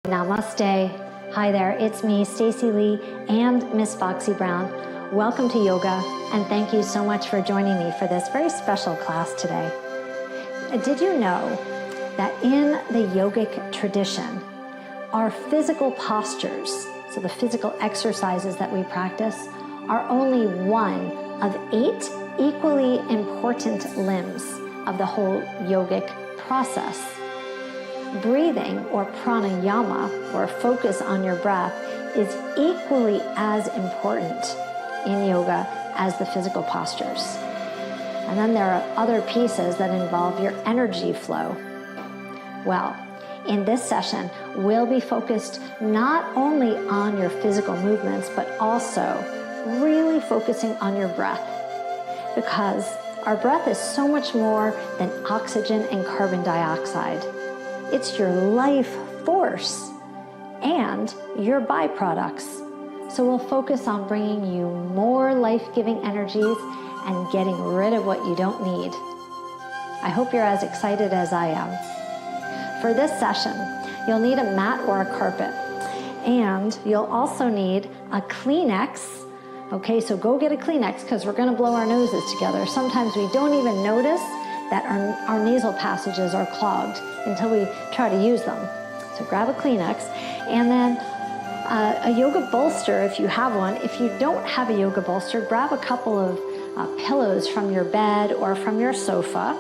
Namaste. Hi there, it's me, Stacey Lee, and Miss Foxy Brown. Welcome to yoga, and thank you so much for joining me for this very special class today. Did you know that in the yogic tradition, our physical postures, so the physical exercises that we practice, are only one of 8 equally important limbs of the whole yogic process? Breathing, or pranayama, or focus on your breath, is equally as important in yoga as the physical postures. And then there are other pieces that involve your energy flow. Well, in this session, we'll be focused not only on your physical movements, but also really focusing on your breath. Because our breath is so much more than oxygen and carbon dioxide. It's your life force and your byproducts. So we'll focus on bringing you more life-giving energies and getting rid of what you don't need. I hope you're as excited as I am. For this session, you'll need a mat or a carpet. And you'll also need a Kleenex. Okay, so go get a Kleenex because we're going to blow our noses together. Sometimes we don't even notice that our nasal passages are clogged until we try to use them. So grab a Kleenex, and then a yoga bolster if you have one. If you don't have a yoga bolster, grab a couple of pillows from your bed or from your sofa.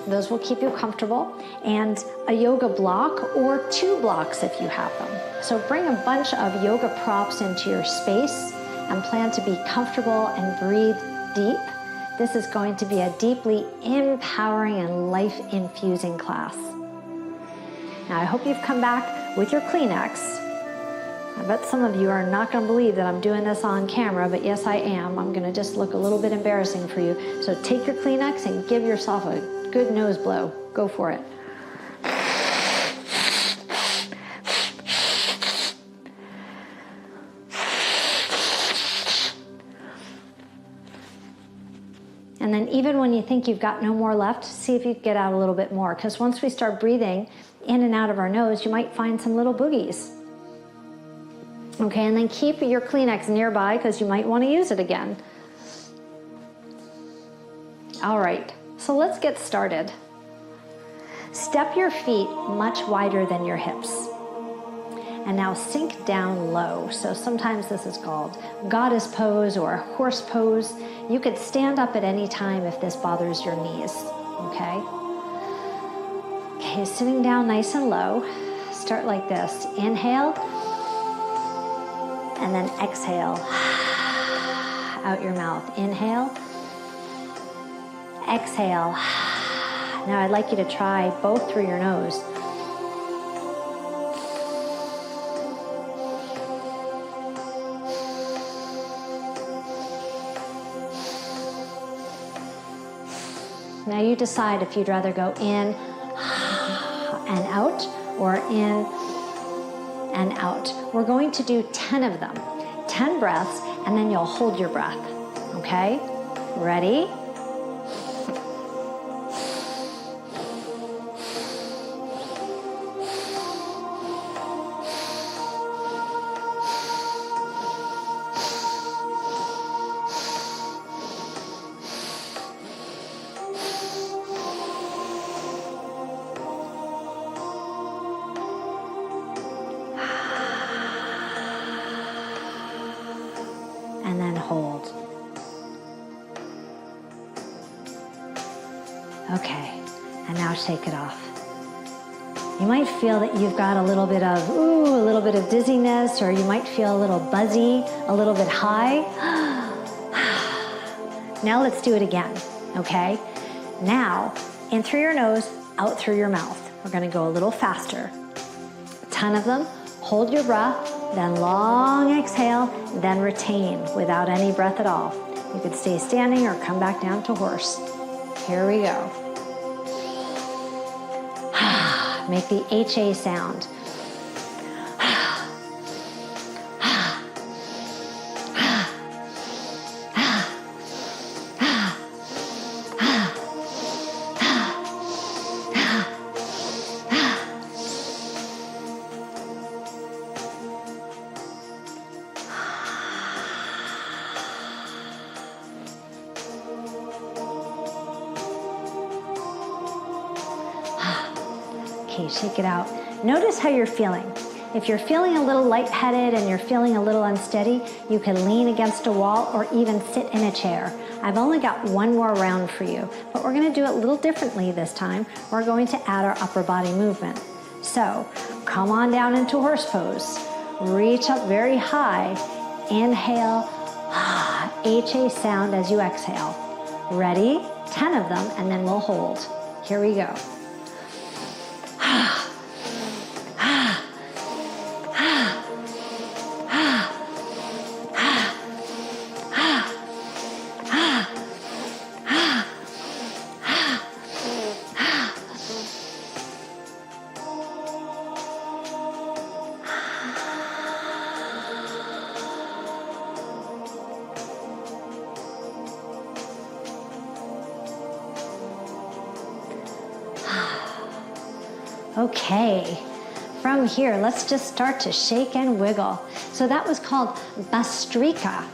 Those will keep you comfortable, and a yoga block or 2 blocks if you have them. So bring a bunch of yoga props into your space and plan to be comfortable and breathe deep. This is going to be a deeply empowering and life-infusing class. Now, I hope you've come back with your Kleenex. I bet some of you are not going to believe that I'm doing this on camera, but yes, I am. I'm going to just look a little bit embarrassing for you. So take your Kleenex and give yourself a good nose blow. Go for it. And then even when you think you've got no more left, see if you can get out a little bit more. Because once we start breathing in and out of our nose, you might find some little boogies. Okay, and then keep your Kleenex nearby because you might want to use it again. All right, so let's get started. Step your feet much wider than your hips. And now sink down low. So sometimes this is called goddess pose or horse pose. You could stand up at any time if this bothers your knees, okay? Okay, sitting down nice and low. Start like this. Inhale, and then exhale out your mouth. Inhale, exhale. Now I'd like you to try both through your nose. Now you decide if you'd rather go in and out or in and out. We're going to do 10 of them, 10 breaths, and then you'll hold your breath, okay? Ready? And then hold. Okay, and now shake it off. You might feel that you've got a little bit of dizziness, or you might feel a little buzzy, a little bit high. Now let's do it again, okay? Now, in through your nose, out through your mouth. We're gonna go a little faster. 10 of them. Hold your breath, then long exhale, then retain without any breath at all. You could stay standing or come back down to horse. Here we go. Make the HA sound. Okay, shake it out. Notice how you're feeling. If you're feeling a little lightheaded and you're feeling a little unsteady, you can lean against a wall or even sit in a chair. I've only got one more round for you, but we're gonna do it a little differently this time. We're going to add our upper body movement. So, come on down into horse pose. Reach up very high. Inhale, HA sound as you exhale. Ready? 10 of them, and then we'll hold. Here we go. Okay, from here, let's just start to shake and wiggle. So that was called Bhastrika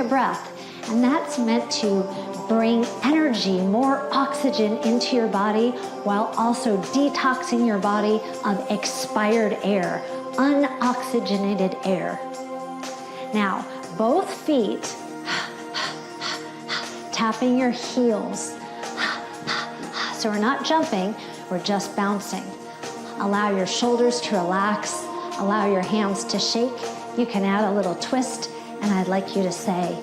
breath. And that's meant to bring energy, more oxygen into your body while also detoxing your body of expired air, unoxygenated air. Now, both feet, tapping your heels. So we're not jumping, we're just bouncing. Allow your shoulders to relax. Allow your hands to shake. You can add a little twist, and I'd like you to say,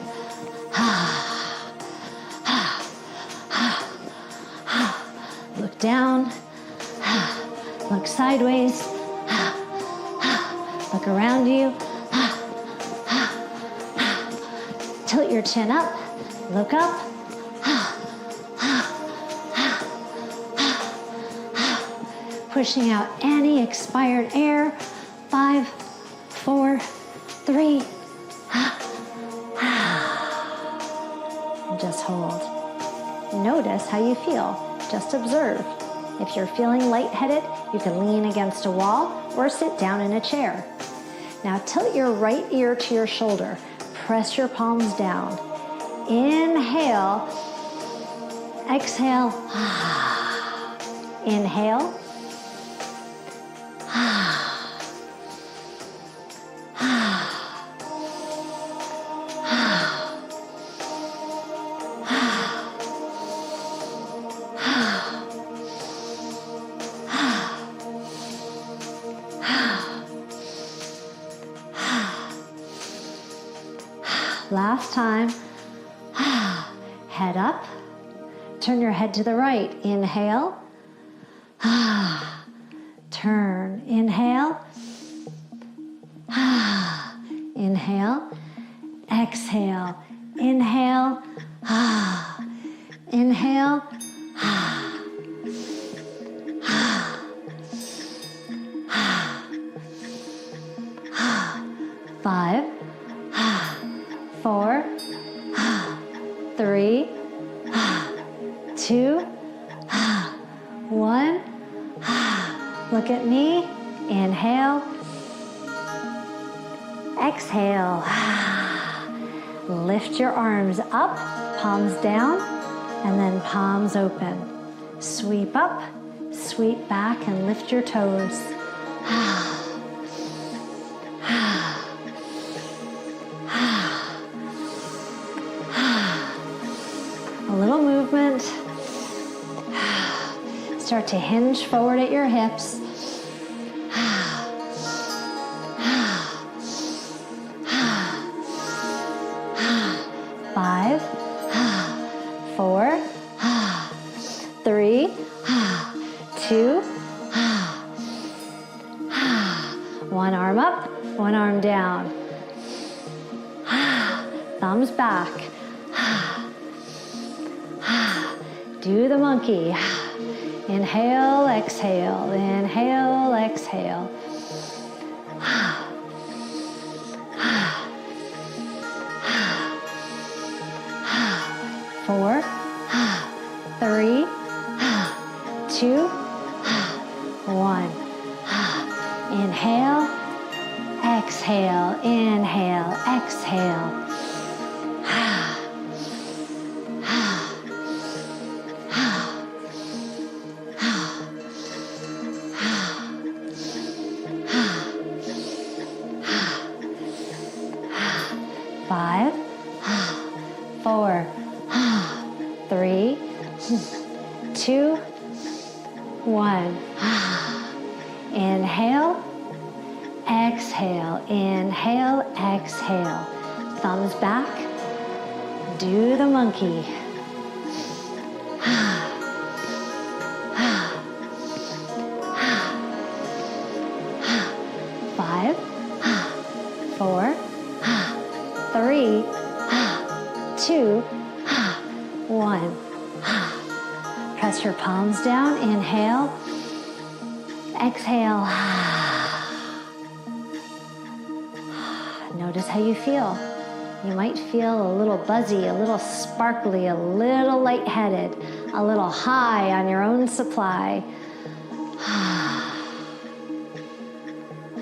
look down, look sideways, look around you, tilt your chin up, look up, pushing out any expired air. 5, 4, 3. And just hold. Notice how you feel. Just observe. If you're feeling lightheaded, you can lean against a wall or sit down in a chair. Now tilt your right ear to your shoulder. Press your palms down. Inhale. Exhale. Inhale. Last time. Head up. Turn your head to the right. Inhale. Turn. Inhale. Inhale. Exhale. Inhale. Inhale. 5, 4, 3, 2, 1. Look at me. Inhale. Exhale. Lift your arms up, palms down, and then palms open. Sweep up, sweep back, and lift your toes. A little movement. Start to hinge forward at your hips. 5, 4, 3, 2, 1 arm up, 1 arm down. Thumbs back. Do the monkey. Inhale, exhale, inhale, exhale. 4, 3, 2, 1. Inhale, exhale, inhale, exhale. exhale, inhale, exhale. Thumbs back, do the monkey. 5, 4, 3, 2, 1. Press your palms down, inhale, exhale. Notice how you feel. You might feel a little buzzy, a little sparkly, a little lightheaded, a little high on your own supply.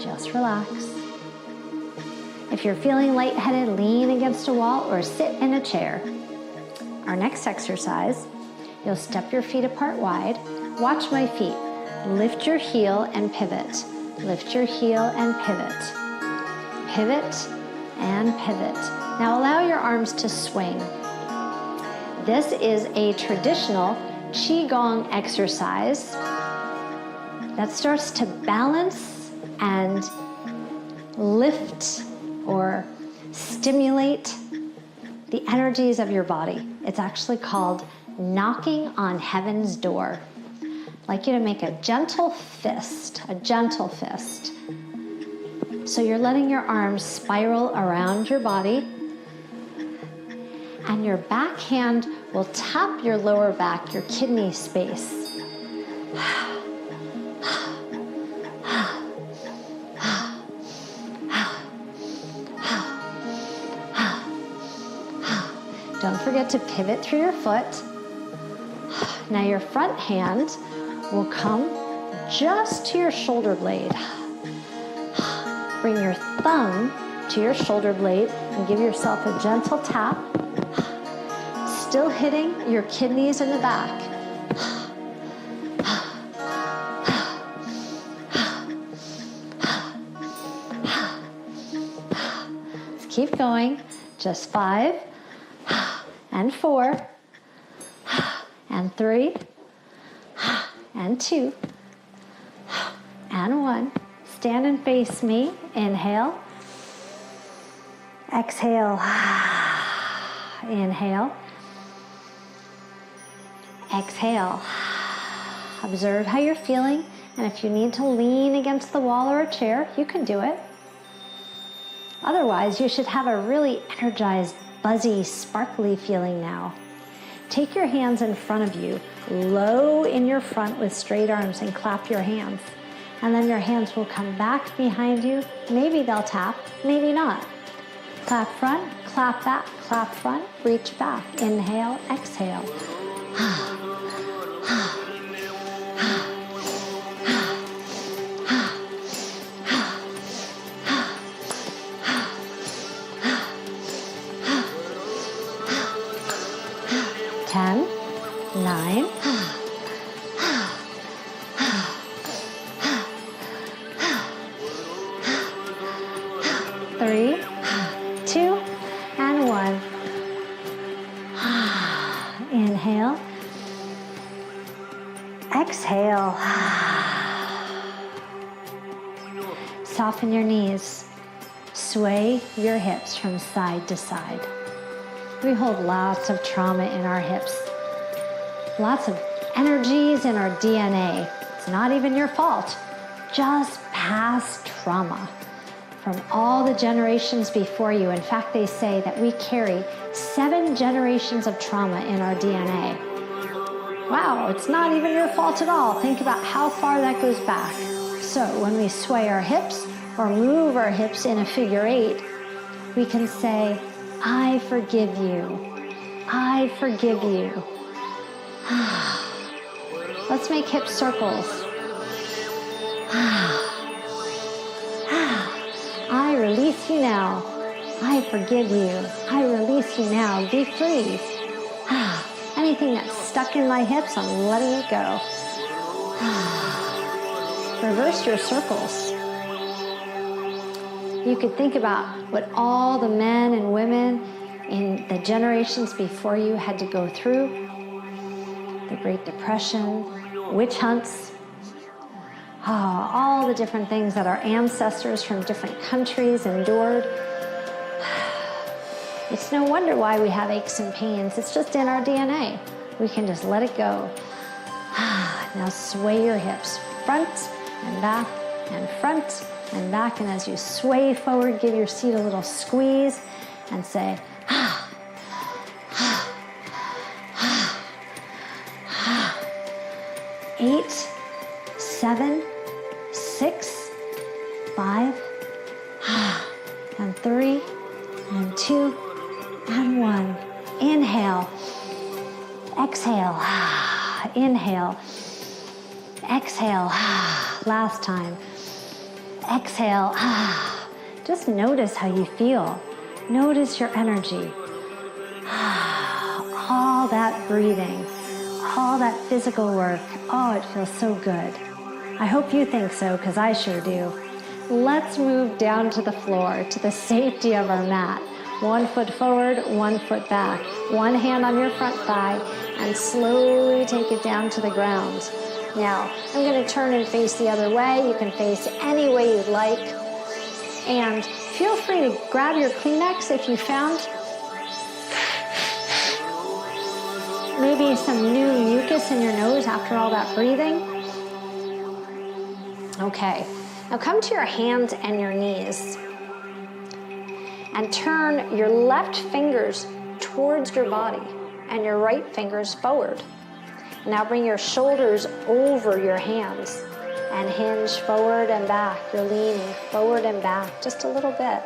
Just relax. If you're feeling lightheaded, lean against a wall or sit in a chair. Our next exercise, you'll step your feet apart wide. Watch my feet. Lift your heel and pivot. Lift your heel and pivot. Pivot and pivot. Now allow your arms to swing. This is a traditional Qigong exercise that starts to balance and lift or stimulate the energies of your body. It's actually called knocking on heaven's door. I'd like you to make a gentle fist, So you're letting your arms spiral around your body, and your back hand will tap your lower back, your kidney space. Don't forget to pivot through your foot. Now your front hand will come just to your shoulder blade. Bring your thumb to your shoulder blade and give yourself a gentle tap. Still hitting your kidneys in the back. Let's keep going. Just 5 and 4 and 3 and 2 and 1. Stand and face me. Inhale. Exhale. Inhale. Exhale. Observe how you're feeling, and if you need to lean against the wall or a chair, you can do it. Otherwise, you should have a really energized, buzzy, sparkly feeling now. Take your hands in front of you, low in your front with straight arms, and clap your hands. And then your hands will come back behind you. Maybe they'll tap, maybe not. Clap front, clap back, clap front, reach back. Inhale, exhale. 10, 9, 3, 2, and 1. Inhale. Exhale. Soften your knees. Sway your hips from side to side. We hold lots of trauma in our hips. Lots of energies in our DNA. It's not even your fault. Just past trauma from all the generations before you. In fact, they say that we carry 7 generations of trauma in our DNA. Wow, it's not even your fault at all. Think about how far that goes back. So when we sway our hips or move our hips in a figure 8, we can say, I forgive you. I forgive you. Let's make hip circles. I release you now. I forgive you. I release you now. Be free. Anything that's stuck in my hips, I'm letting it go. Reverse your circles. You could think about what all the men and women in the generations before you had to go through. The Great Depression, witch hunts, Oh, all the different things that our ancestors from different countries endured. It's no wonder why we have aches and pains. It's just in our DNA. We can just let it go. Now sway your hips front and back and front and back. And as you sway forward, give your seat a little squeeze and say, 8, 7, 6, 5, and 3, and 2, and 1. Inhale, exhale, inhale, exhale, last time, exhale. Just notice how you feel. Notice your energy. All that breathing, all that physical work. Oh, it feels so good. I hope you think so, because I sure do. Let's move down to the floor, to the safety of our mat. 1 foot forward, 1 foot back. One hand on your front thigh, and slowly take it down to the ground. Now, I'm going to turn and face the other way. You can face any way you'd like. And feel free to grab your Kleenex if you found maybe some new mucus in your nose after all that breathing. Okay, now come to your hands and your knees and turn your left fingers towards your body and your right fingers forward. Now bring your shoulders over your hands and hinge forward and back. You're leaning forward and back just a little bit.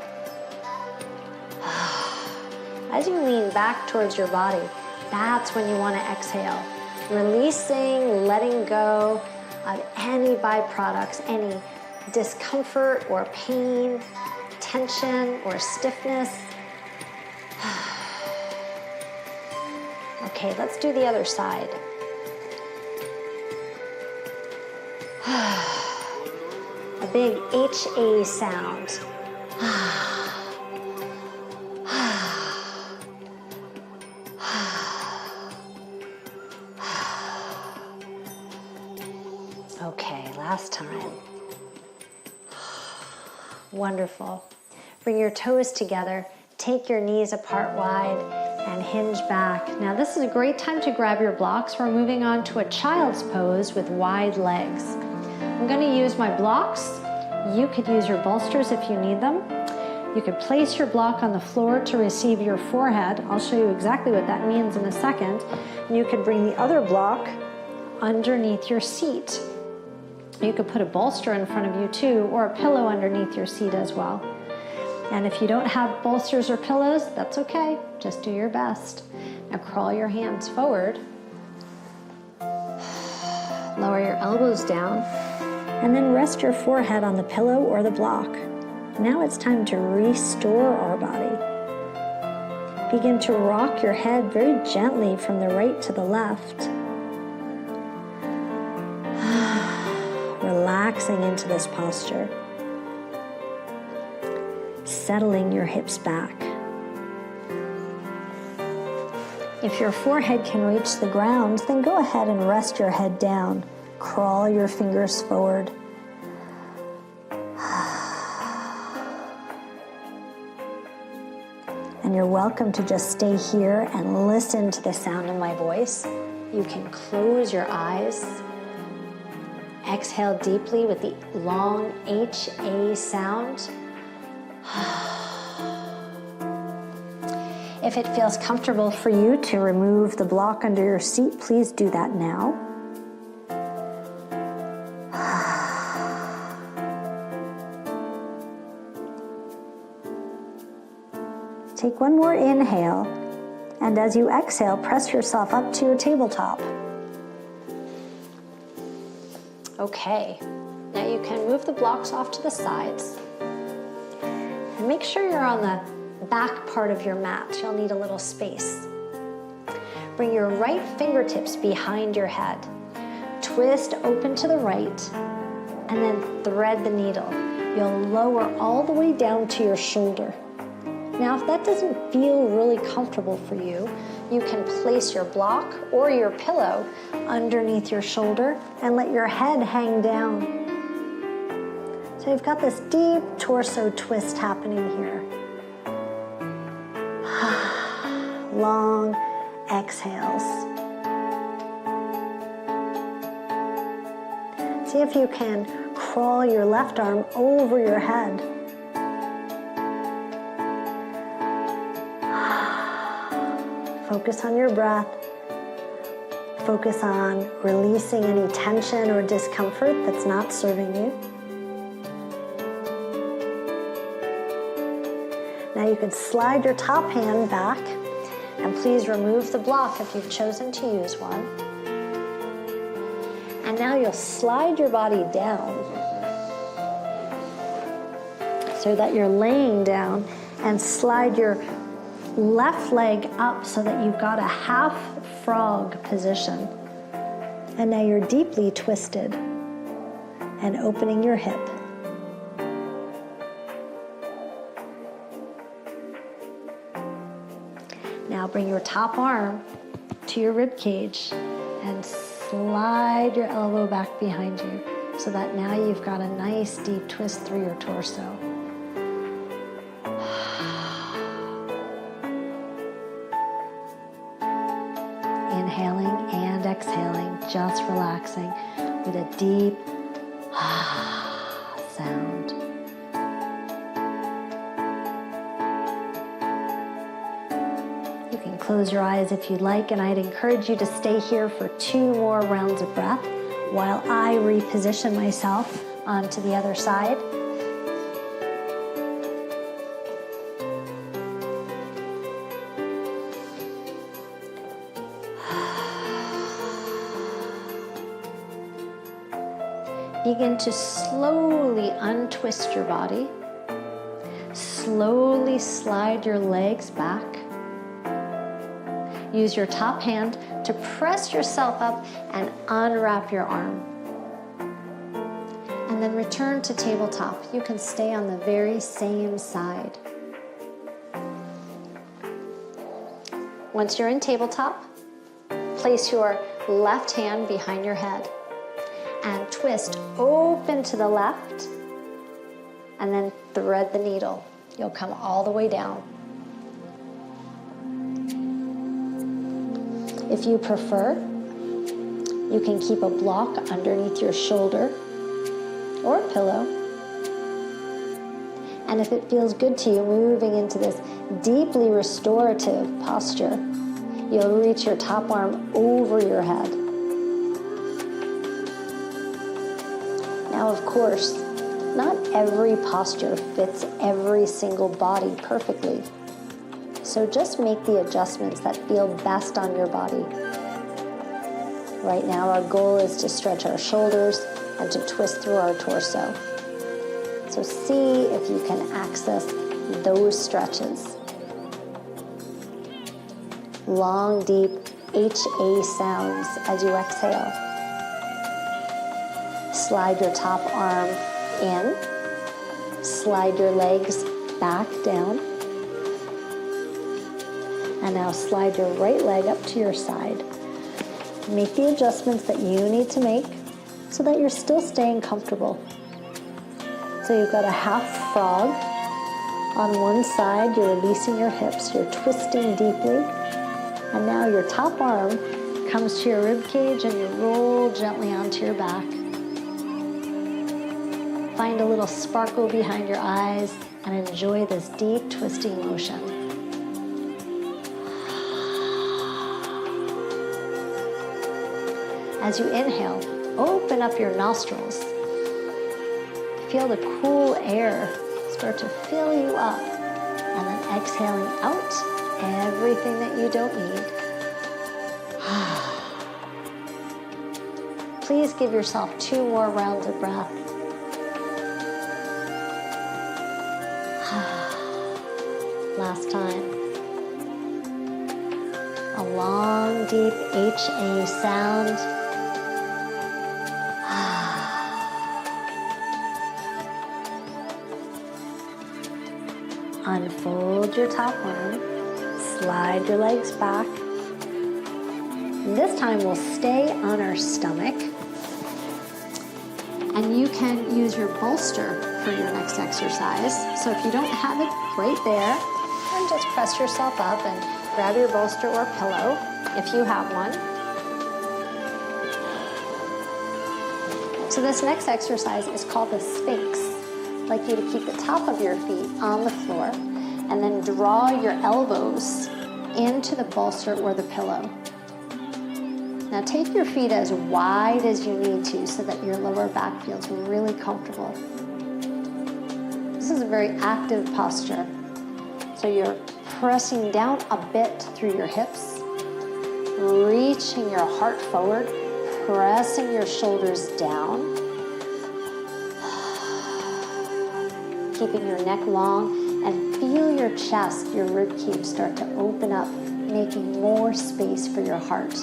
As you lean back towards your body, that's when you want to exhale. Releasing, letting go of any byproducts, any discomfort or pain, tension or stiffness. Okay, let's do the other side. A big HA sound. Okay, last time. Wonderful. Bring your toes together, take your knees apart wide, and hinge back. Now this is a great time to grab your blocks. We're moving on to a child's pose with wide legs. I'm going to use my blocks. You could use your bolsters if you need them. You could place your block on the floor to receive your forehead. I'll show you exactly what that means in a second. You could bring the other block underneath your seat. You could put a bolster in front of you too, or a pillow underneath your seat as well. And if you don't have bolsters or pillows, that's okay. Just do your best. Now crawl your hands forward. Lower your elbows down. And then rest your forehead on the pillow or the block. Now it's time to restore our body. Begin to rock your head very gently from the right to the left. Relaxing into this posture. Settling your hips back. If your forehead can reach the ground, then go ahead and rest your head down. Crawl your fingers forward. And you're welcome to just stay here and listen to the sound of my voice. You can close your eyes. Exhale deeply with the long HA sound. If it feels comfortable for you to remove the block under your seat, please do that now. Take one more inhale, and as you exhale, press yourself up to your tabletop. Okay, now you can move the blocks off to the sides. And make sure you're on the back part of your mat. You'll need a little space. Bring your right fingertips behind your head. Twist open to the right, and then thread the needle. You'll lower all the way down to your shoulder. Now, if that doesn't feel really comfortable for you, you can place your block or your pillow underneath your shoulder and let your head hang down. So you've got this deep torso twist happening here. Long exhales. See if you can crawl your left arm over your head. Focus on your breath. Focus on releasing any tension or discomfort that's not serving you. Now you can slide your top hand back, and please remove the block if you've chosen to use one. And now you'll slide your body down so that you're laying down, and slide your left leg up so that you've got a half frog position. And now you're deeply twisted and opening your hip. Now bring your top arm to your rib cage and slide your elbow back behind you so that now you've got a nice deep twist through your torso. Inhaling and exhaling, just relaxing with a deep sound. You can close your eyes if you'd like, and I'd encourage you to stay here for 2 more rounds of breath while I reposition myself onto the other side. Begin to slowly untwist your body. Slowly slide your legs back. Use your top hand to press yourself up and unwrap your arm. And then return to tabletop. You can stay on the very same side. Once you're in tabletop, place your left hand behind your head and twist open to the left, and then thread the needle. You'll come all the way down. If you prefer, you can keep a block underneath your shoulder or a pillow. And if it feels good to you, moving into this deeply restorative posture, you'll reach your top arm over your head. Now, of course, not every posture fits every single body perfectly. So just make the adjustments that feel best on your body. Right now, our goal is to stretch our shoulders and to twist through our torso. So see if you can access those stretches. Long, deep HA sounds as you exhale. Slide your top arm in. Slide your legs back down. And now slide your right leg up to your side. Make the adjustments that you need to make so that you're still staying comfortable. So you've got a half frog. On one side, you're releasing your hips, you're twisting deeply. And now your top arm comes to your rib cage and you roll gently onto your back. Find a little sparkle behind your eyes and enjoy this deep twisting motion. As you inhale, open up your nostrils. Feel the cool air start to fill you up, and then exhaling out everything that you don't need. Please give yourself 2 more rounds of breath. Last time. A long, deep HA sound. Unfold your top arm, slide your legs back. And this time we'll stay on our stomach. And you can use your bolster for your next exercise. So if you don't have it right there, then just press yourself up and grab your bolster or pillow if you have one. So this next exercise is called the Sphinx. I'd like you to keep the top of your feet on the floor and then draw your elbows into the bolster or the pillow. Now take your feet as wide as you need to so that your lower back feels really comfortable. This is a very active posture. So you're pressing down a bit through your hips, reaching your heart forward, pressing your shoulders down, keeping your neck long, and feel your chest, your rib cage start to open up, making more space for your heart.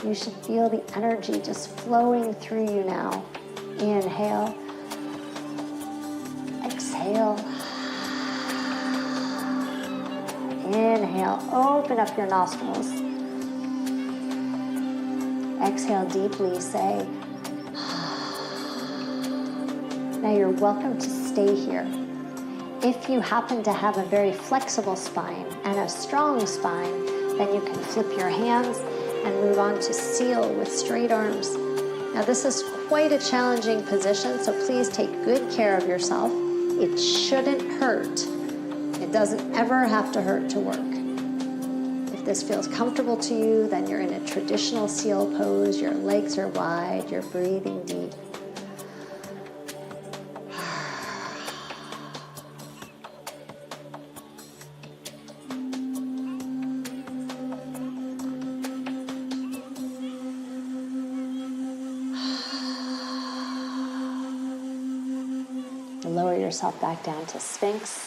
You should feel the energy just flowing through you now. Inhale, exhale. Inhale, open up your nostrils. Exhale deeply, say. Now you're welcome to stay here. If you happen to have a very flexible spine and a strong spine, then you can flip your hands and move on to seal with straight arms. Now this is quite a challenging position, so please take good care of yourself. It shouldn't hurt. It doesn't ever have to hurt to work. If this feels comfortable to you, then you're in a traditional seal pose. Your legs are wide, you're breathing deep. Lower yourself back down to Sphinx.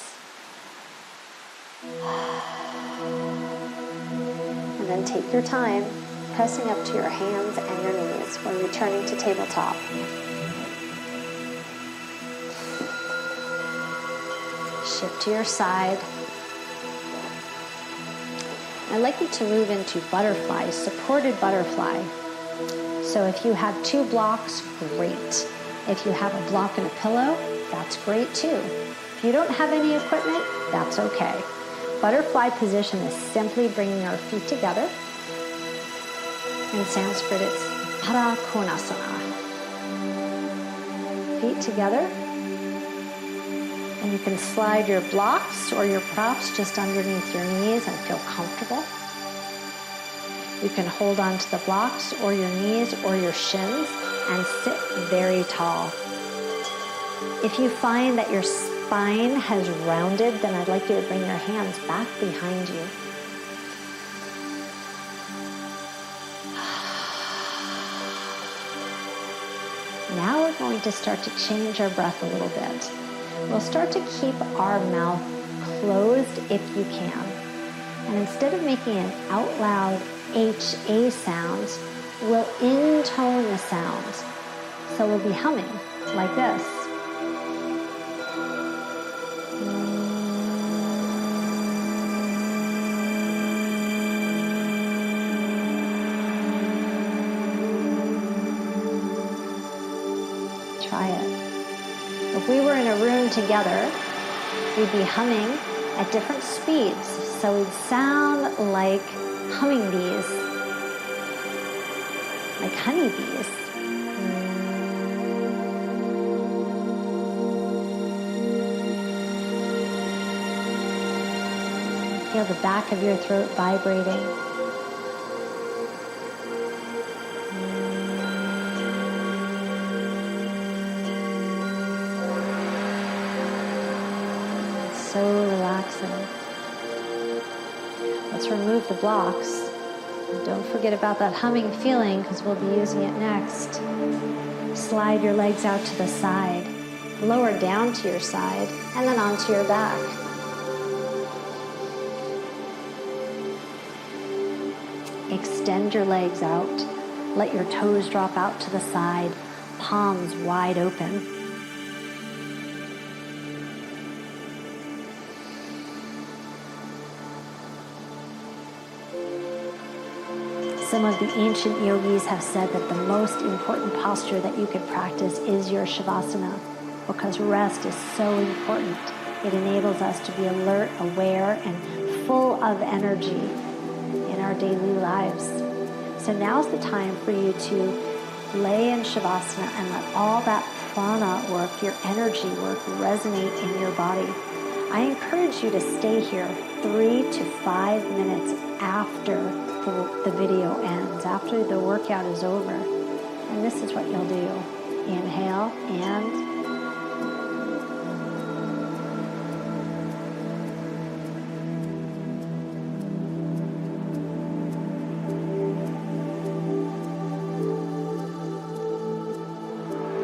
And then take your time, pressing up to your hands and your knees when returning to tabletop. Shift to your side. I'd like you to move into butterfly, supported butterfly. So if you have 2 blocks, great. If you have a block and a pillow, that's great too. If you don't have any equipment, that's okay. Butterfly position is simply bringing our feet together. In Sanskrit, it's Parakonasana. Feet together. And you can slide your blocks or your props just underneath your knees and feel comfortable. You can hold on to the blocks or your knees or your shins and sit very tall. If you find that your spine has rounded, then I'd like you to bring your hands back behind you. Now we're going to start to change our breath a little bit. We'll start to keep our mouth closed if you can. And instead of making an out loud HA sound, we'll intone the sound. So we'll be humming like this. Try it. If we were in a room together, we'd be humming at different speeds. So we'd sound like hummingbees, like honeybees. Feel the back of your throat vibrating. So relaxing. Let's remove the blocks. And don't forget about that humming feeling because we'll be using it next. Slide your legs out to the side, lower down to your side, and then onto your back. Extend your legs out. Let your toes drop out to the side, palms wide open. Some of the ancient yogis have said that the most important posture that you can practice is your shavasana, because rest is so important. It enables us to be alert, aware, and full of energy in our daily lives. So now's the time for you to lay in shavasana and let all that prana work, your energy work, resonate in your body. I encourage you to stay here 3 to 5 minutes after the video ends, after the workout is over. And this is what you'll do. Inhale and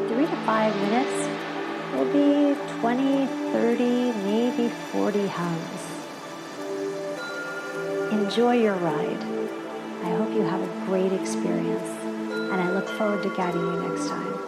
to 5 minutes will be 20, 30, maybe 40 hums. Enjoy your ride. I hope you have a great experience, and I look forward to guiding you next time.